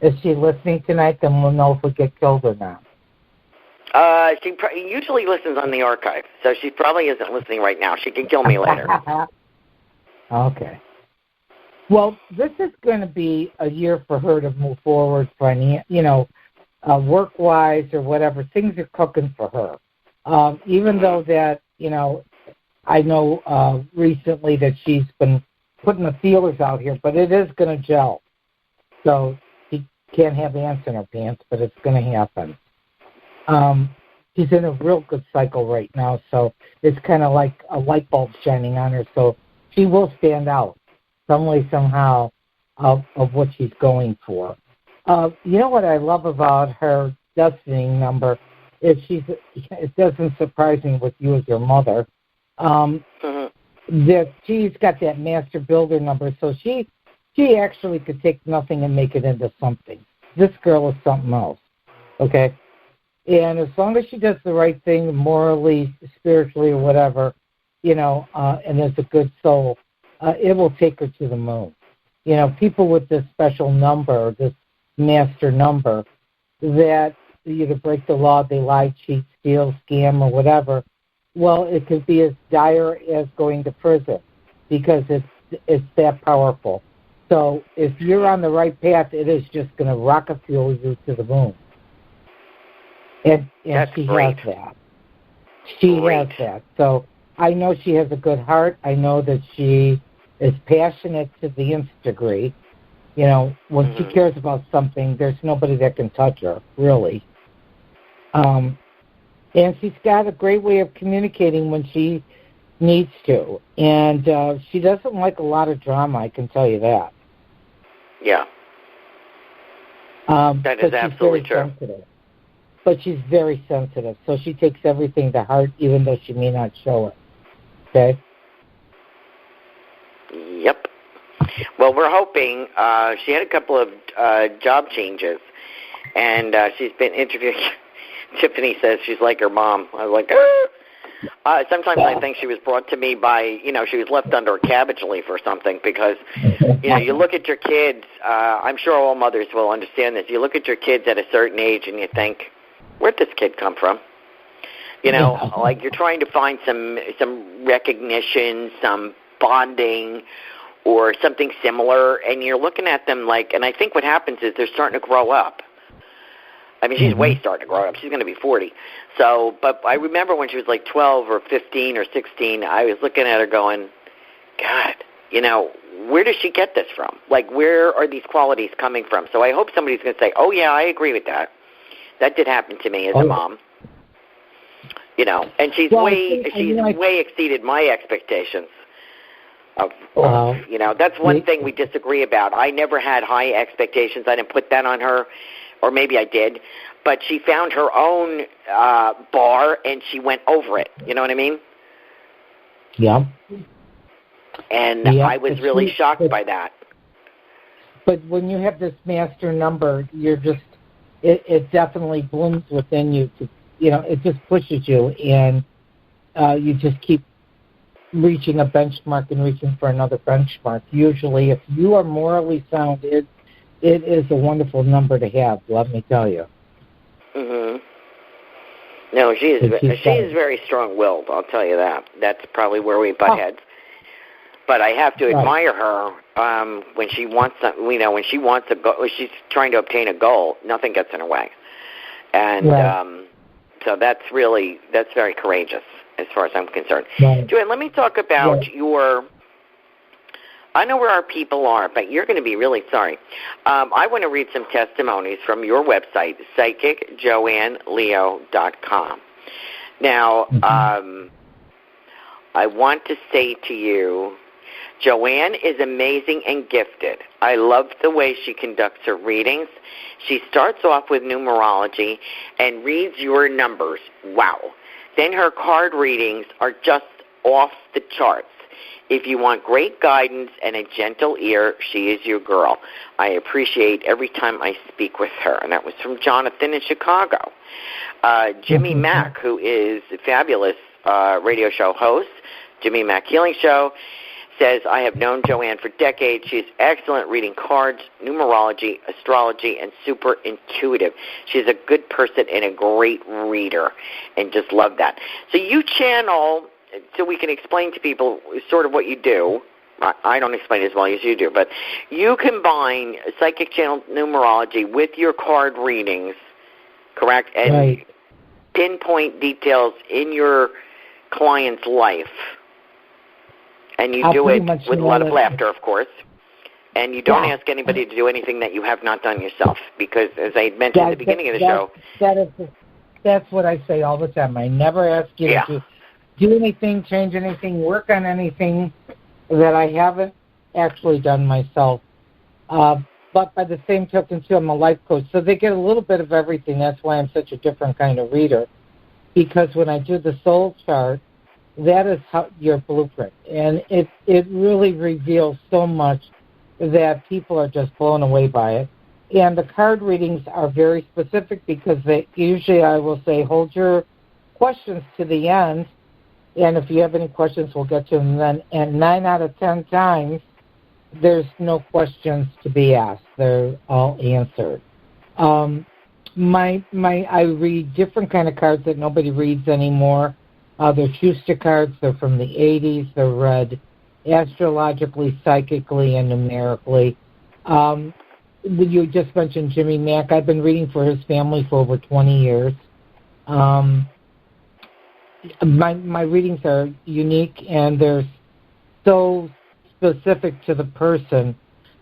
Is she listening tonight? Then we'll know if we get killed or not. She usually listens on the archive, so she probably isn't listening right now. She can kill me later. Okay. Well, this is going to be a year for her to move forward, work-wise or whatever. Things are cooking for her. Even though that, I know recently that she's been putting the feelers out here, but it is going to gel. So she can't have ants in her pants, but it's going to happen. She's in a real good cycle right now, so it's kind of like a light bulb shining on her. So she will stand out some way, somehow, of what she's going for. You know what I love about her destiny number is it doesn't surprise me with you as your mother, that she's got that master builder number, so she actually could take nothing and make it into something. This girl is something else, okay? And as long as she does the right thing morally, spiritually, or whatever, and is a good soul, it will take her to the moon. People with this special number, this master number, that either break the law, they lie, cheat, steal, scam, or whatever, well, it could be as dire as going to prison because it's that powerful. So if you're on the right path, it is just going to rocket fuel you to the moon. And she has that. She has that. So I know she has a good heart. I know that she is passionate to the nth degree. When she cares about something, there's nobody that can touch her, really. And she's got a great way of communicating when she needs to. And she doesn't like a lot of drama, I can tell you that. Yeah. That is absolutely true. Sensitive. But she's very sensitive, so she takes everything to heart, even though she may not show it. Okay? Yep. Well, we're hoping. She had a couple of job changes, and she's been interviewing. Tiffany says she's like her mom. I was like, sometimes I think she was brought to me by, she was left under a cabbage leaf or something because, you look at your kids, I'm sure all mothers will understand this. You look at your kids at a certain age and you think, where'd this kid come from? Like you're trying to find some recognition, some bonding, or something similar, and you're looking at them like, and I think what happens is they're starting to grow up. I mean, she's way starting to grow up. She's going to be 40. So, but I remember when she was like 12 or 15 or 16, I was looking at her going, God, where does she get this from? Like, where are these qualities coming from? So I hope somebody's going to say, oh, yeah, I agree with that. That did happen to me as a mom. And she's way exceeded my expectations. That's one thing we disagree about. I never had high expectations. I didn't put that on her, or maybe I did. But she found her own bar, and she went over it. You know what I mean? Yeah. And I was really shocked by that. But when you have this master number, you're just, it definitely blooms within you. It just pushes you, and you just keep reaching a benchmark and reaching for another benchmark. Usually, if you are morally sound, it is a wonderful number to have, let me tell you. No, she is very strong-willed, I'll tell you that. That's probably where we butt heads. But I have to admire her when she wants something, when she wants a goal, when she's trying to obtain a goal, nothing gets in her way. And so that's very courageous as far as I'm concerned. Joanne, let me talk about I know where our people are, but you're going to be really sorry. I want to read some testimonies from your website, psychicjoanneleo.com. Now, I want to say to you, Joanne is amazing and gifted. I love the way she conducts her readings. She starts off with numerology and reads your numbers. Wow. Then her card readings are just off the charts. If you want great guidance and a gentle ear, she is your girl. I appreciate every time I speak with her. And that was from Jonathan in Chicago. Jimmy Mack, who is a fabulous radio show host, Jimmy Mack Healing Show, says, I have known Joanne for decades. She's excellent reading cards, numerology, astrology, and super intuitive. She's a good person and a great reader, and just love that. So you channel, so we can explain to people sort of what you do. I don't explain as well as you do, but you combine psychic channel numerology with your card readings, correct? And pinpoint details in your client's life. And you do it with a lot of laughter, of course. And you don't ask anybody to do anything that you have not done yourself, because, as I mentioned at the beginning of the show... That's what I say all the time. I never ask you to do anything, change anything, work on anything that I haven't actually done myself. But by the same token, too, I'm a life coach, so they get a little bit of everything. That's why I'm such a different kind of reader, because when I do the soul chart, that is your blueprint, and it really reveals so much that people are just blown away by it. And the card readings are very specific, because usually I will say, hold your questions to the end, and if you have any questions, we'll get to them then. And 9 out of 10 times, there's no questions to be asked. They're all answered. I read different kind of cards that nobody reads anymore. They're Schuster cards. They're from the 80s. They're read astrologically, psychically, and numerically. You just mentioned Jimmy Mack. I've been reading for his family for over 20 years. My readings are unique, and they're so specific to the person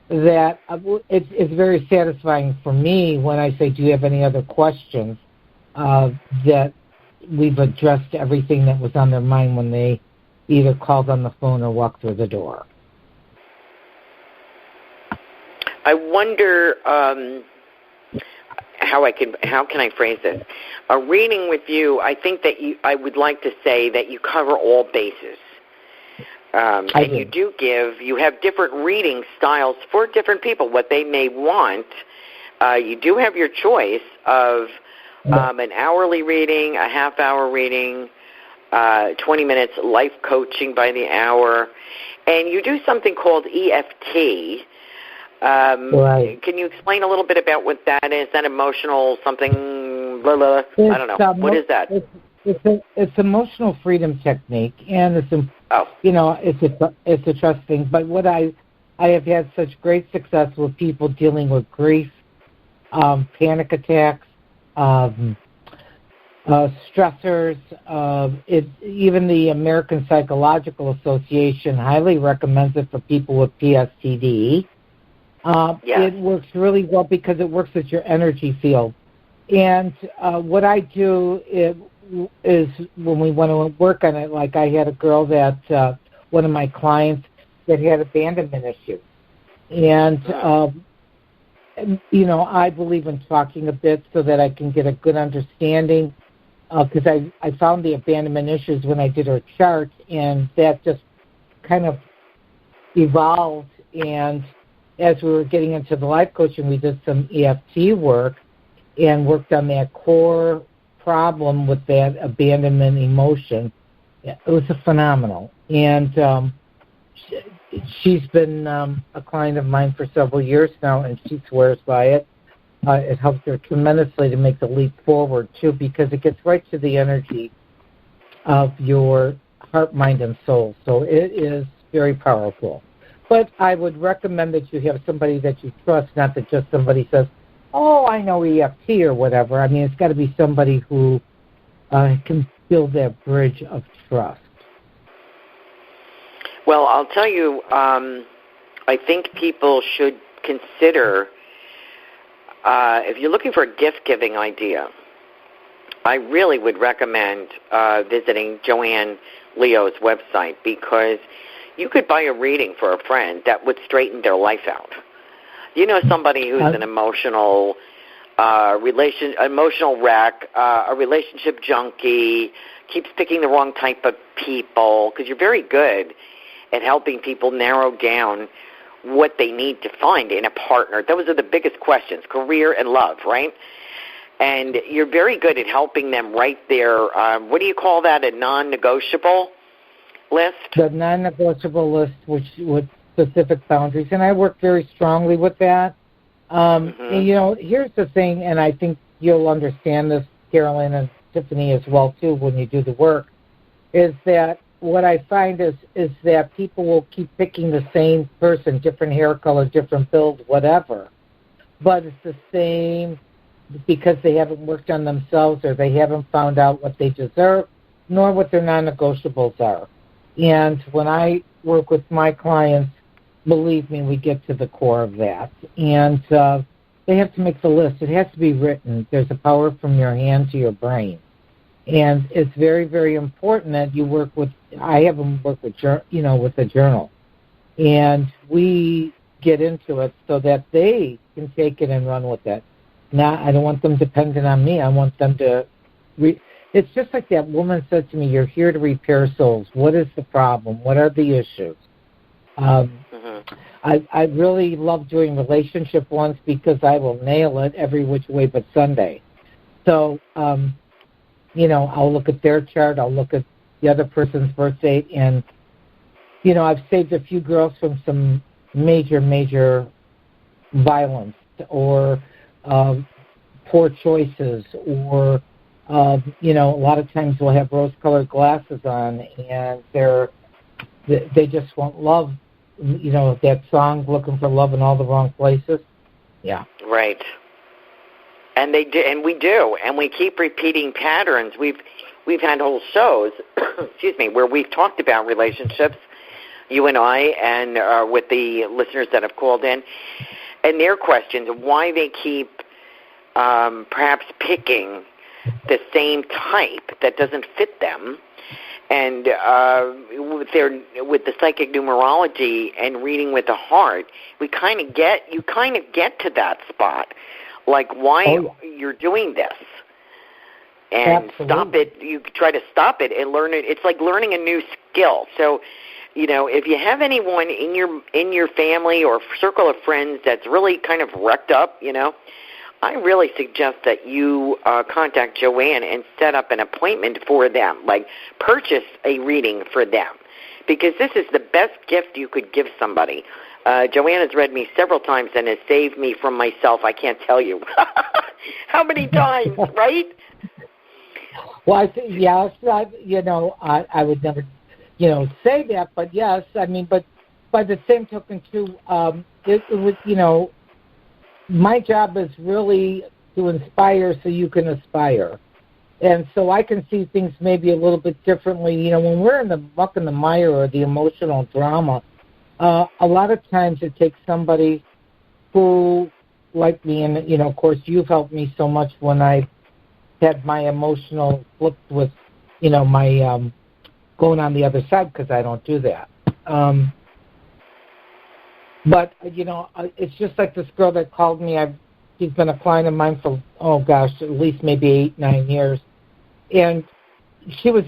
that it's very satisfying for me when I say, do you have any other questions, that we've addressed everything that was on their mind when they either called on the phone or walked through the door. I wonder how can I phrase this? A reading with you, I think that I would like to say that you cover all bases. And you have different reading styles for different people, what they may want. You do have your choice of an hourly reading, a half-hour reading, 20 minutes life coaching by the hour, and you do something called EFT. Right. Can you explain a little bit about what that is? That emotional something, blah, blah, I don't know. What is that? It's emotional freedom technique, and it's a trust thing. But what I have had such great success with people dealing with grief, panic attacks, stressors. Even the American Psychological Association highly recommends it for people with PSTD. It works really well because it works with your energy field. And what I do is when we want to work on it, like I had a girl that, one of my clients, that had abandonment issues. And, I believe in talking a bit so that I can get a good understanding, because I found the abandonment issues when I did her chart, and that just kind of evolved. And as we were getting into the life coaching, we did some EFT work and worked on that core problem with that abandonment emotion. It was phenomenal. And she's been a client of mine for several years now, and she swears by it. It helps her tremendously to make the leap forward, too, because it gets right to the energy of your heart, mind, and soul. So it is very powerful. But I would recommend that you have somebody that you trust, not that just somebody says, oh, I know EFT or whatever. I mean, it's got to be somebody who can build that bridge of trust. Well, I'll tell you, I think people should consider, if you're looking for a gift-giving idea, I really would recommend visiting Joanne Leo's website, because you could buy a reading for a friend that would straighten their life out. You know, somebody who's an emotional wreck, a relationship junkie, keeps picking the wrong type of people, because you're very good at helping people narrow down what they need to find in a partner. Those are the biggest questions, career and love, right? And you're very good at helping them write their, what do you call that, a non-negotiable list? The non-negotiable list, which with specific boundaries, and I work very strongly with that. And, here's the thing, and I think you'll understand this, Carolan and Tiffany, as well, too, when you do the work, is that what I find is that people will keep picking the same person, different hair color, different build, whatever, but it's the same because they haven't worked on themselves, or they haven't found out what they deserve, nor what their non-negotiables are. And when I work with my clients, believe me, we get to the core of that. And they have to make the list. It has to be written. There's a power from your hand to your brain. And it's very, very important that you work with, I have them work with, with a journal. And we get into it so that they can take it and run with it. Now, I don't want them dependent on me. I want them to, it's just like that woman said to me, you're here to repair souls. What is the problem? What are the issues? I really love doing relationship ones because I will nail it every which way but Sunday. So, I'll look at their chart, I'll look at the other person's birth date, and, I've saved a few girls from some major, major violence or poor choices or, a lot of times we'll have rose-colored glasses on and they just want love, that song, Looking for Love in All the Wrong Places. Yeah. Right. And they do, and we do, and we keep repeating patterns. We've had whole shows, excuse me, where we've talked about relationships, you and I, and with the listeners that have called in, and their questions, why they keep perhaps picking the same type that doesn't fit them, and with the psychic numerology and reading with the heart, you kind of get to that spot. Like, why you're doing this, and stop it. You try to stop it and learn it. It's like learning a new skill. So, if you have anyone in your family or circle of friends that's really kind of wrecked up, I really suggest that you contact Joanne and set up an appointment for them. Like, purchase a reading for them, because this is the best gift you could give somebody. Joanne has read me several times and has saved me from myself. I can't tell you how many times, right? Well, I think, yes, I would never, say that, but yes, I mean, but by the same token, too, it was, my job is really to inspire so you can aspire. And so I can see things maybe a little bit differently. When we're in the muck and the mire or the emotional drama, a lot of times it takes somebody who, like me, and, of course, you've helped me so much when I had my emotional flip with, my going on the other side, because I don't do that. But, it's just like this girl that called me. She's been a client of mine for, at least maybe 8-9 years. And she was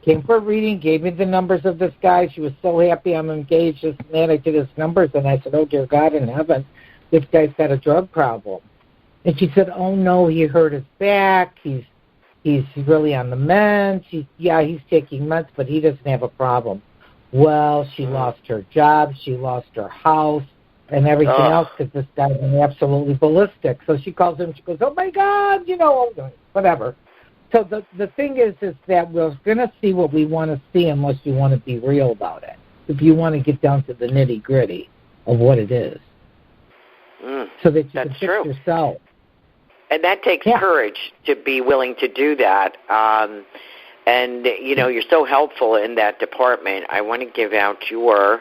came for a reading, gave me the numbers of this guy. She was so happy I'm engaged, this and that. I did his numbers, and I said, oh, dear God in heaven, this guy's got a drug problem. And she said, oh, no, he hurt his back. He's really on the mend. He's taking meds, but he doesn't have a problem. Well, she lost her job, she lost her house, and everything else because this guy's absolutely ballistic. So she calls him, she goes, oh, my God, whatever. So the thing is that we're going to see what we want to see unless you want to be real about it, if you want to get down to the nitty-gritty of what it is, so that you can fix yourself. And that takes courage to be willing to do that. And, you're so helpful in that department. I want to give out your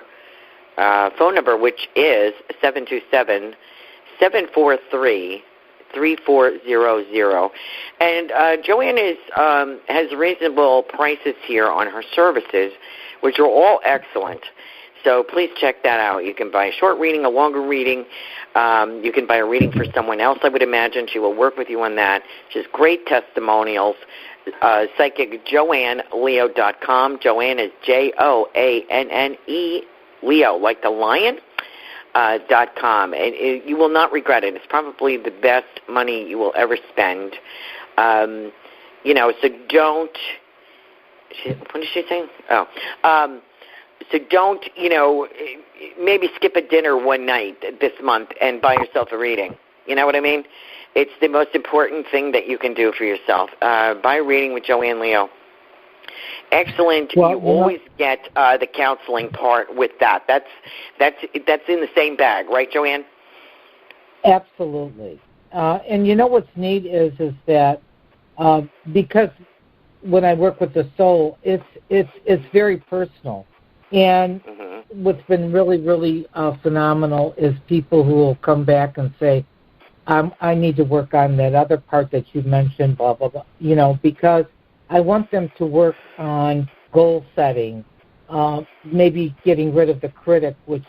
phone number, which is 727-743-3400. And Joanne has reasonable prices here on her services, which are all excellent. So please check that out. You can buy a short reading, a longer reading. You can buy a reading for someone else, I would imagine. She will work with you on that. She has great testimonials. Psychic JoanneLeo.com. Joanne is JOANNE, Leo, like the lion, .com. And you will not regret it. It's probably the best money you will ever spend. So don't, what is she saying? So don't, maybe skip a dinner one night this month and buy yourself a reading. You know what I mean? It's the most important thing that you can do for yourself. Buy a reading with Joanne Leo. Excellent. Well, you always get the counseling part with that. That's in the same bag, right, Joanne? Absolutely. And what's neat is that because when I work with the soul, it's very personal. And what's been really, really phenomenal is people who will come back and say, I need to work on that other part that you mentioned, blah, blah, blah, you know, because I want them to work on goal setting, maybe getting rid of the critic, which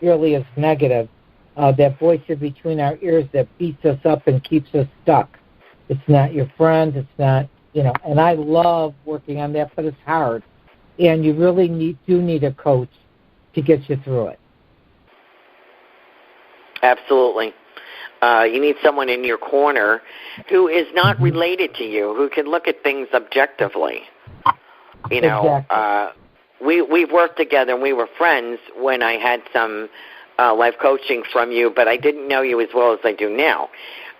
really is negative, that voice in between our ears that beats us up and keeps us stuck. It's not your friend. It's not, you know, and I love working on that, but it's hard. And you really do need a coach to get you through it. Absolutely. You need someone in your corner who is not related to you, who can look at things objectively. You know, exactly. We've worked together and we were friends when I had some life coaching from you, but I didn't know you as well as I do now.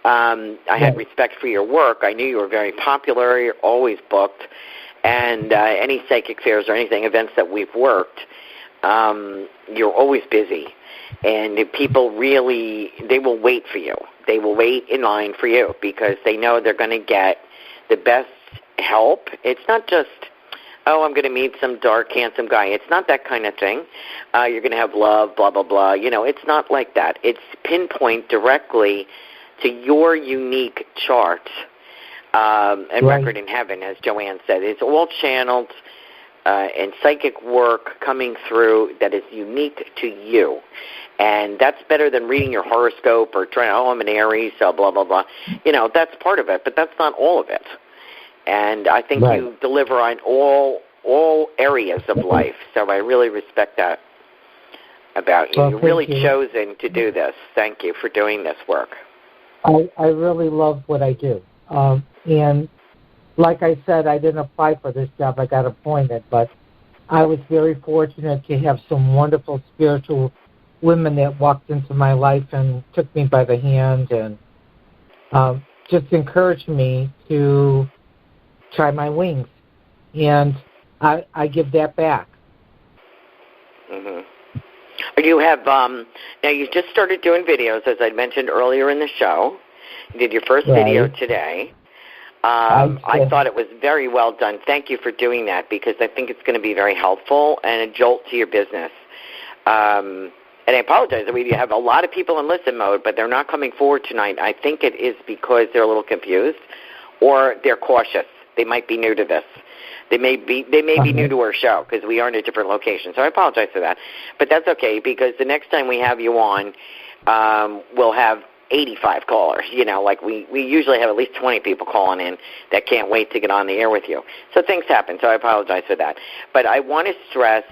I had respect for your work. I knew you were very popular. You're always booked. And any psychic fairs or anything, events that we've worked, you're always busy. And people really, they will wait for you. They will wait in line for you because they know they're going to get the best help. It's not just, I'm going to meet some dark, handsome guy. It's not that kind of thing. You're going to have love, blah, blah, blah. You know, it's not like that. It's pinpoint directly to your unique chart and record in heaven, as Joanne said. It's all channeled and psychic work coming through that is unique to you. And that's better than reading your horoscope or trying, I'm an Aries, so blah, blah, blah. You know, that's part of it, but that's not all of it. And I think you deliver on all areas of life. So I really respect that about you. Well, you're really chosen to do this. Thank you for doing this work. I really love what I do. And like I said, I didn't apply for this job. I got appointed. But I was very fortunate to have some wonderful spiritual women that walked into my life and took me by the hand and just encouraged me to try my wings. And I give that back. You have, now you just started doing videos, as I mentioned earlier in the show. You did your first video today. I thought it was very well done. Thank you for doing that because I think it's going to be very helpful and a jolt to your business. And I apologize. We have a lot of people in listen mode, but they're not coming forward tonight. I think it is because they're a little confused or they're cautious. They might be new to this. They may be new to our show because we are in a different location. So I apologize for that. But that's okay because the next time we have you on, we'll have 85 callers. You know, like we usually have at least 20 people calling in that can't wait to get on the air with you. So things happen, so I apologize for that. But I want to stress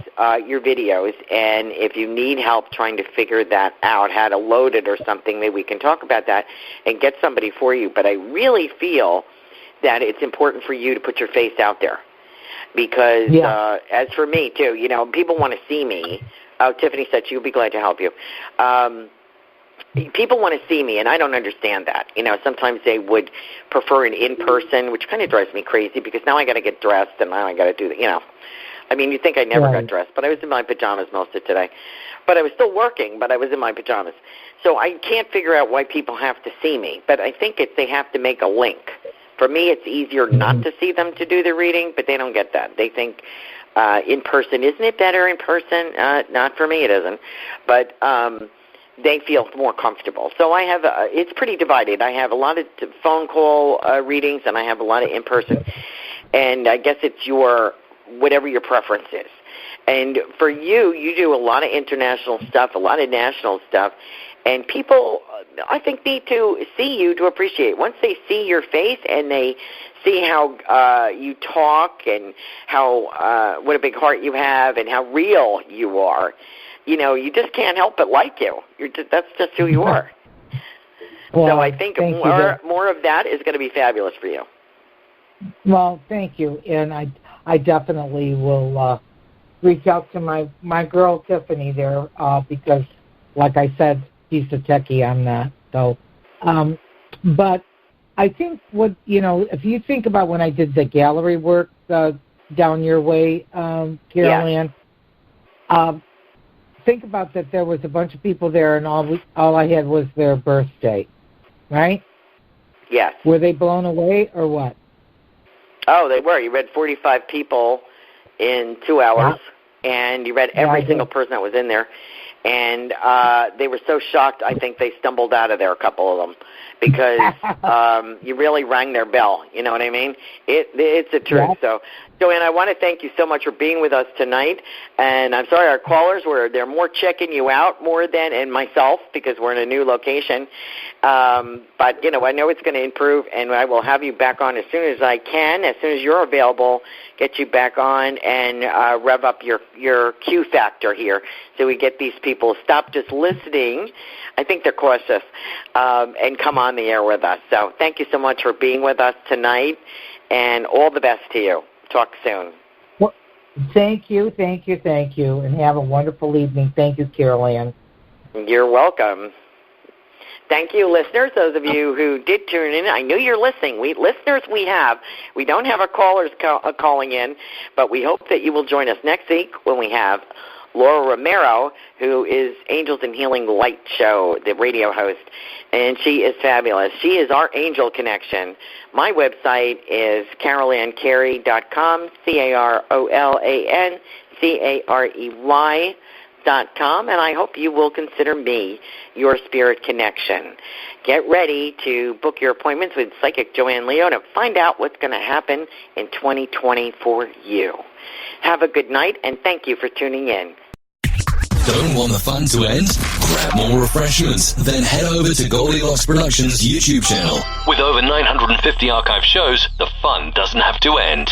your videos, and if you need help trying to figure that out, how to load it or something, maybe we can talk about that and get somebody for you. But I really feel that it's important for you to put your face out there. Because as for me, too, you know, people want to see me. Tiffany said she'll be glad to help you. People want to see me, and I don't understand that. You know, sometimes they would prefer an in-person, which kind of drives me crazy because now I got to get dressed and now I got to do that, you know. I mean, you'd think I never got dressed, but I was in my pajamas most of today. But I was still working, but I was in my pajamas. So I can't figure out why people have to see me, but I think they have to make a link. For me, it's easier not to see them to do the reading, but they don't get that. They think in person, isn't it better in person? Not for me, it isn't. But they feel more comfortable. So I have, it's pretty divided. I have a lot of phone call readings, and I have a lot of in-person. And I guess it's whatever your preference is. And for you, you do a lot of international stuff, a lot of national stuff. And people, I think, need to see you to appreciate. Once they see your face and they see how you talk and how what a big heart you have and how real you are, you know, you just can't help but like you. That's just who you are. Well, so I think more of that is going to be fabulous for you. Well, thank you. And I definitely will reach out to my girl Tiffany there because, like I said, she's a techie, I'm not. So, but I think if you think about when I did the gallery work down your way, Carolan, think about that there was a bunch of people there and all I had was their birthday, right? Yes. Were they blown away or what? Oh, they were. You read 45 people in 2 hours, and you read every single person that was in there. And they were so shocked, I think they stumbled out of there, a couple of them, because you really rang their bell. You know what I mean? It's the truth. Yeah. So, Joanne, I want to thank you so much for being with us tonight. And I'm sorry, our callers they're more checking you out more than myself, because we're in a new location. But, you know, I know it's going to improve, and I will have you back on as soon as I can, as soon as you're available, get you back on and rev up your Q factor here so we get these people stop just listening. I think they're cautious, and come on the air with us. So thank you so much for being with us tonight, and all the best to you. Talk soon. Well, thank you, and have a wonderful evening. Thank you, Carolan. You're welcome. Thank you, listeners. Those of you who did tune in, I know you're listening. We don't have our callers calling in, but we hope that you will join us next week when we have Laura Romero, who is Angels and Healing Light Show, the radio host, and she is fabulous. She is our angel connection. My website is carolancarey.com, CarolanCarey.com, and I hope you will consider me your spirit connection. Get ready to book your appointments with Psychic Joanne Leo to find out what's going to happen in 2020 for you. Have a good night, and thank you for tuning in. Don't want the fun to end? Grab more refreshments, then head over to Goldilocks Productions' YouTube channel. With over 950 archive shows, the fun doesn't have to end.